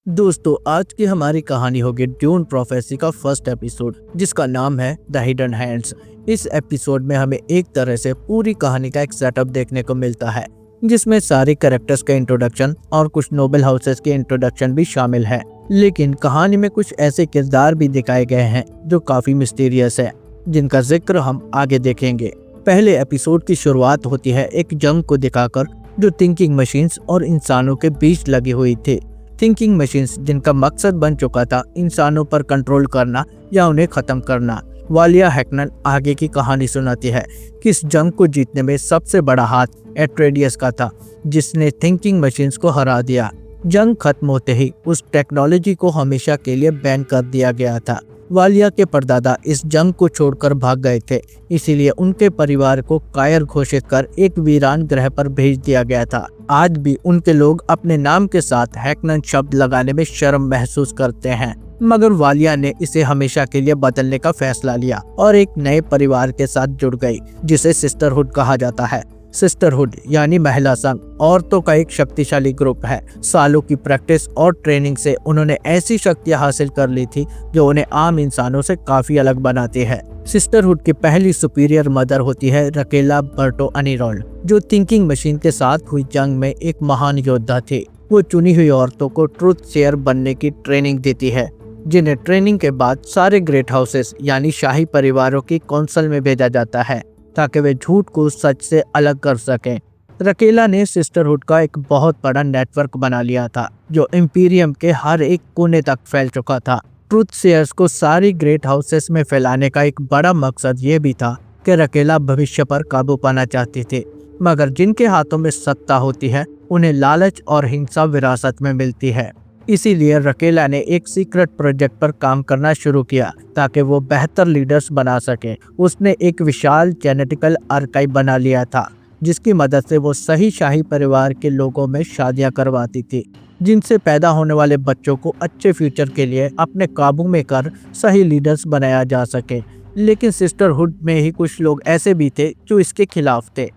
दोस्तों, आज की हमारी कहानी होगी ड्यून प्रोफेसी का फर्स्ट एपिसोड, जिसका नाम है द हिडन हैंड्स। इस एपिसोड में हमें एक तरह से पूरी कहानी का एक सेटअप देखने को मिलता है, जिसमें सारे कैरेक्टर्स का इंट्रोडक्शन और कुछ नोबल हाउसेस के इंट्रोडक्शन भी शामिल है। लेकिन कहानी में कुछ ऐसे किरदार भी दिखाए गए हैं जो काफी मिस्टीरियस है, जिनका जिक्र हम आगे देखेंगे। पहले एपिसोड की शुरुआत होती है एक जंग को दिखाकर, जो थिंकिंग मशीन्स और इंसानों के बीच लगी हुई थी। थिंकिंग मशीन्स जिनका मकसद बन चुका था इंसानों पर कंट्रोल करना या उन्हें खत्म करना। वालिया हैकनन आगे की कहानी सुनाती है कि इस जंग को जीतने में सबसे बड़ा हाथ एट्रेडियस का था, जिसने थिंकिंग मशीन्स को हरा दिया। जंग खत्म होते ही उस टेक्नोलॉजी को हमेशा के लिए बैन कर दिया गया था। वालिया के परदादा इस जंग को छोड़कर भाग गए थे, इसीलिए उनके परिवार को कायर घोषित कर एक वीरान ग्रह पर भेज दिया गया था। आज भी उनके लोग अपने नाम के साथ हैकनन शब्द लगाने में शर्म महसूस करते हैं, मगर वालिया ने इसे हमेशा के लिए बदलने का फैसला लिया और एक नए परिवार के साथ जुड़ गई, जिसे सिस्टरहुड कहा जाता है। सिस्टरहुड यानी महिला संघ औरतों का एक शक्तिशाली ग्रुप है। सालों की प्रैक्टिस और ट्रेनिंग से उन्होंने ऐसी शक्तियां हासिल कर ली थी जो उन्हें आम इंसानों से काफी अलग बनाती है। सिस्टरहुड की पहली सुपीरियर मदर होती है रकेला बर्टो अनिरोल्ड, जो थिंकिंग मशीन के साथ हुई जंग में एक महान योद्धा थी। वो चुनी हुई औरतों को ट्रुथ शेयर बनने की ट्रेनिंग देती है, जिन्हें ट्रेनिंग के बाद सारे ग्रेट हाउसेस यानी शाही परिवारों की काउंसिल में भेजा जाता है, ताकि वे झूठ को सच से अलग कर सकें। रकेला ने सिस्टरहुड का एक बहुत बड़ा नेटवर्क बना लिया था, जो इंपीरियम के हर एक कोने तक फैल चुका था। ट्रुथ शेयर्स को सारी ग्रेट हाउसेस में फैलाने का एक बड़ा मकसद ये भी था कि रकेला भविष्य पर काबू पाना चाहती थी, मगर जिनके हाथों में सत्ता होती है उन्हें लालच और हिंसा विरासत में मिलती है। इसीलिए रकेला ने एक सीक्रेट प्रोजेक्ट पर काम करना शुरू किया ताकि वो बेहतर लीडर्स बना सके। उसने एक विशाल जेनेटिकल आर्काइव बना लिया था, जिसकी मदद से वो सही शाही परिवार के लोगों में शादियां करवाती थी, जिनसे पैदा होने वाले बच्चों को अच्छे फ्यूचर के लिए अपने काबू में कर सही लीडर्स बनाया जा सके। लेकिन सिस्टरहुड में ही कुछ लोग ऐसे भी थे जो इसके खिलाफ थे।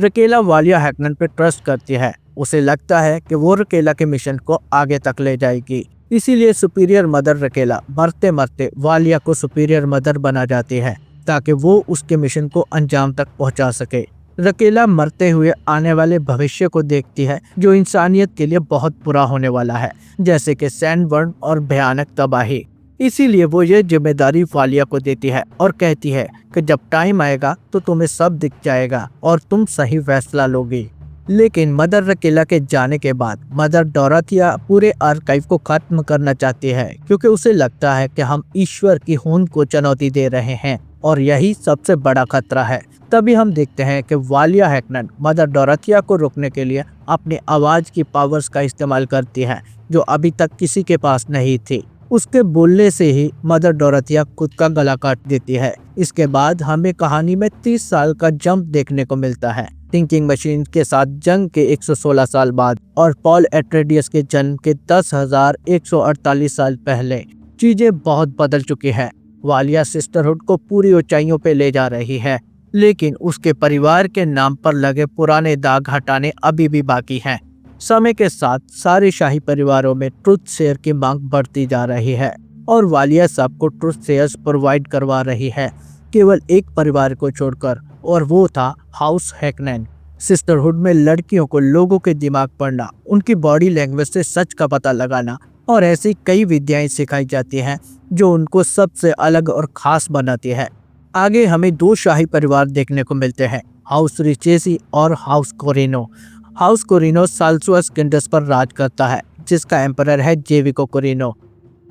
रकेला वालिया हैकनन पे ट्रस्ट करती है। उसे लगता है कि वो रकेला के मिशन को आगे तक ले जाएगी। इसीलिए सुपीरियर मदर रकेला मरते मरते वालिया को सुपीरियर मदर बना जाती है, ताकि वो उसके मिशन को अंजाम तक पहुंचा सके। रकेला मरते हुए आने वाले भविष्य को देखती है, जो इंसानियत के लिए बहुत बुरा होने वाला है, जैसे कि सैंडबर्न और भयानक तबाही। इसीलिए वो ये जिम्मेदारी वालिया को देती है और कहती है कि जब टाइम आएगा तो तुम्हें सब दिख जाएगा और तुम सही फैसला लोगी। लेकिन मदर रकेला के जाने के बाद मदर डोराथिया पूरे आर्काइव को खत्म करना चाहती है, क्योंकि उसे लगता है कि हम ईश्वर की होंद को चुनौती दे रहे हैं और यही सबसे बड़ा खतरा है। तभी हम देखते हैं कि वालिया हैकनन मदर डोराथिया को रोकने के लिए अपनी आवाज की पावर्स का इस्तेमाल करती है, जो अभी तक किसी के पास नहीं थी। उसके बोलने से ही मदर डोराथिया खुद का गला काट देती है। इसके बाद हमें कहानी में 30 साल का जंप देखने को मिलता है, थिंकिंग मशीन के साथ जंग के 116 साल बाद और पॉल एट्रेडियस के जन्म के 10,148 साल पहले। चीजें बहुत बदल चुकी हैं। वालिया सिस्टरहुड को पूरी ऊंचाइयों पे ले जा रही है, लेकिन उसके परिवार के नाम पर लगे पुराने दाग हटाने अभी भी बाकी हैं। समय के साथ सारे शाही परिवारों में ट्रुथ शेयर की मांग बढ़ती जा रही है और वालिया सबको ट्रुथ शेयर्स प्रोवाइड करवा रही है, केवल एक परिवार को छोड़कर, और वो था हाउस हैकनन। सिस्टरहुड में लड़कियों को लोगों के दिमाग पढ़ना, उनकी बॉडी लैंग्वेज से सच का पता लगाना और ऐसी कई विद्याएं सिखाई जाती हैं जो उनको सबसे अलग और खास बनाती है। आगे हमें दो शाही परिवार देखने को मिलते हैं, हाउस रिचेसी और हाउस कोरिनो। हाउस कोरिनो साल्सुअस किंडस पर राज करता है, जिसका एम्परर है जेविको कोरिनो।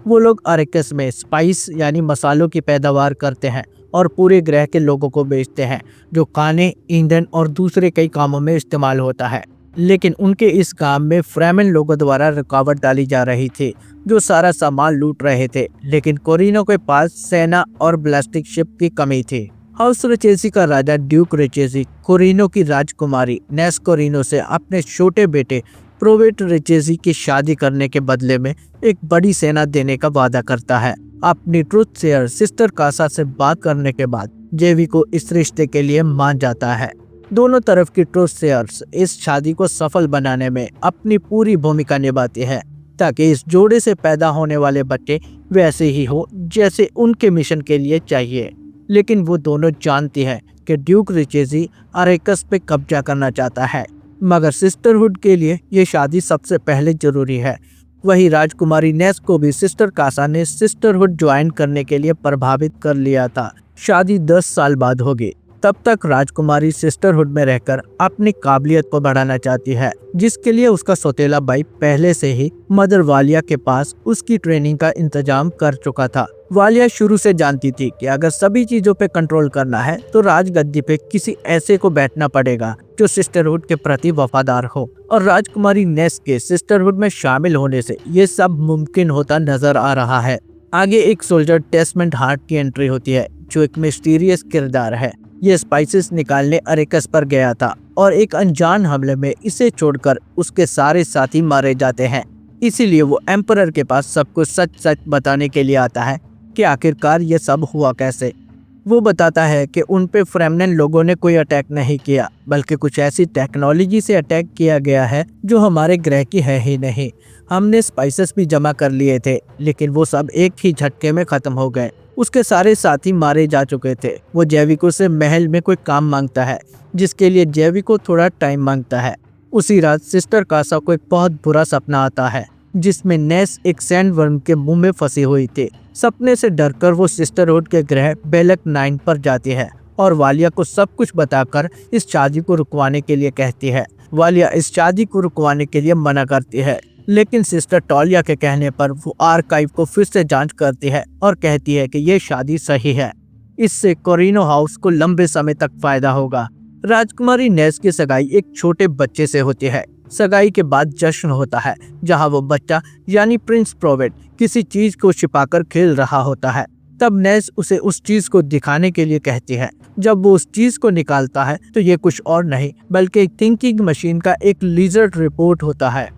वो लोग अरेकस में स्पाइस यानी मसालों की पैदावार करते हैं और पूरे ग्रह के लोगों को बेचते हैं, जो खाने, ईंधन और दूसरे कई कामों में इस्तेमाल होता है। लेकिन उनके इस काम में फ्रेमन लोगों द्वारा रुकावट डाली जा रही थी, जो सारा सामान लूट रहे थे। लेकिन कोरिनो के पास सेना और ब्लास्टिक शिप की कमी थी। हाउस रिचेसी का राजा ड्यूक रिचेसी कोरिनो की राजकुमारी नेस कोरिनो से अपने छोटे बेटे प्रोवेट रिचेसी की शादी करने के बदले में एक बड़ी सेना देने का वादा करता है। अपनी ट्रुथ शेयर सिस्टर कासा से बात करने के बाद जेविको इस रिश्ते के लिए मान जाता है। दोनों तरफ की ट्रुथ शेयर्स इस शादी को सफल बनाने में अपनी पूरी भूमिका निभाती है, ताकि इस जोड़े से पैदा होने वाले बच्चे वैसे ही हो जैसे उनके मिशन के लिए चाहिए। लेकिन वो दोनों जानती है कि ड्यूक रिचेजी अरेकस पे कब्जा करना चाहता है, मगर सिस्टरहुड के लिए ये शादी सबसे पहले जरूरी है। वही राजकुमारी नेस को भी सिस्टर कासा ने सिस्टरहुड ज्वाइन करने के लिए प्रभावित कर लिया था। शादी 10 साल बाद होगी। तब तक राजकुमारी सिस्टरहुड में रहकर अपनी काबिलियत को बढ़ाना चाहती है, जिसके लिए उसका सौतेला भाई पहले से ही मदर वालिया के पास उसकी ट्रेनिंग का इंतजाम कर चुका था। वालिया शुरू से जानती थी कि अगर सभी चीजों पे कंट्रोल करना है तो राजगद्दी पे किसी ऐसे को बैठना पड़ेगा जो सिस्टरहुड के प्रति वफादार हो, और राजकुमारी नेस के सिस्टरहुड में शामिल होने से ये सब मुमकिन होता नजर आ रहा है। आगे एक सोल्जर डेस्मंड हार्ट की एंट्री होती है, जो एक मिस्टीरियस किरदार है। ये स्पाइसेस निकालने अरेकस पर गया था और एक अनजान हमले में इसे छोड़कर उसके सारे साथी मारे जाते हैं। इसीलिए वो एम्परर के पास सब कुछ सच सच बताने के लिए आता है कि आखिरकार ये सब हुआ कैसे। वो बताता है कि उन पे फ्रेमनन लोगों ने कोई अटैक नहीं किया, बल्कि कुछ ऐसी टेक्नोलॉजी से अटैक किया गया है जो हमारे ग्रह की है ही नहीं। हमने स्पाइसेस भी जमा कर लिए थे, लेकिन वो सब एक ही झटके में खत्म हो गए। उसके सारे साथी मारे जा चुके थे। वो जैविको से महल में कोई काम मांगता है, जिसके लिए जैविको थोड़ा टाइम मांगता है। उसी रात सिस्टर कासा को एक बहुत बुरा सपना आता है, जिसमें नेस एक सैंडवर्म के मुंह में फंसी हुई थी। सपने से डरकर वो सिस्टरहुड के ग्रह बेलक 9 पर जाती है और वालिया को सब कुछ बताकर इस शादी को रुकवाने के लिए कहती है। वालिया इस शादी को रुकवाने के लिए मना करती है, लेकिन सिस्टर टॉलिया के कहने पर वो आर्काइव को फिर से जांच करती है और कहती है कि ये शादी सही है। इससे कोरिनो हाउस को लंबे समय तक फायदा होगा। राजकुमारी नेस की सगाई एक छोटे बच्चे से होती है। सगाई के बाद जश्न होता है, जहां वो बच्चा यानी प्रिंस प्रोवेट किसी चीज को छिपाकर खेल रहा होता है। तब नेस उसे उस चीज को दिखाने के लिए कहती है। जब वो उस चीज को निकालता है तो ये कुछ और नहीं बल्कि एक थिंकिंग मशीन का एक लिजर्ड रिपोर्ट होता है,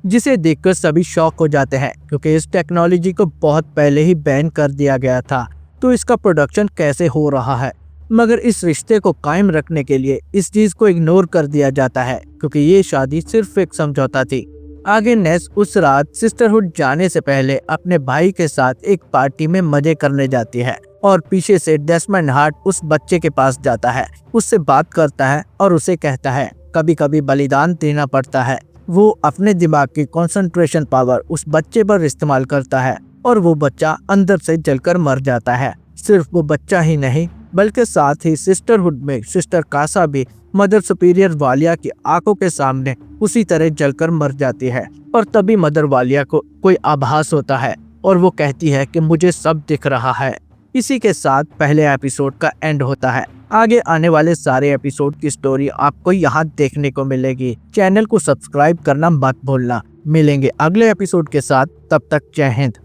जिसे देखकर सभी शॉक हो जाते हैं, क्योंकि इस टेक्नोलॉजी को बहुत पहले ही बैन कर दिया गया था। तो इसका प्रोडक्शन कैसे हो रहा है? मगर इस रिश्ते को कायम रखने के लिए इस चीज को इग्नोर कर दिया जाता है, क्योंकि ये शादी सिर्फ एक समझौता थी। आगे नेस उस रात सिस्टरहुड जाने से पहले अपने भाई के साथ एक पार्टी में मजे करने जाती है और पीछे से डेस्मंड हार्ट उस बच्चे के पास जाता है, उससे बात करता है और उसे कहता है कभी कभी बलिदान देना पड़ता है। वो अपने दिमाग की कंसंट्रेशन पावर उस बच्चे पर इस्तेमाल करता है और वो बच्चा अंदर से जलकर मर जाता है। सिर्फ वो बच्चा ही नहीं बल्कि साथ ही सिस्टरहुड में सिस्टर कासा भी मदर सुपीरियर वालिया की आंखों के सामने उसी तरह जलकर मर जाती है। और तभी मदर वालिया को कोई आभास होता है और वो कहती है कि मुझे सब दिख रहा है। इसी के साथ पहले एपिसोड का एंड होता है। आगे आने वाले सारे एपिसोड की स्टोरी आपको यहाँ देखने को मिलेगी। चैनल को सब्सक्राइब करना मत भूलना। मिलेंगे अगले एपिसोड के साथ, तब तक जय हिंद।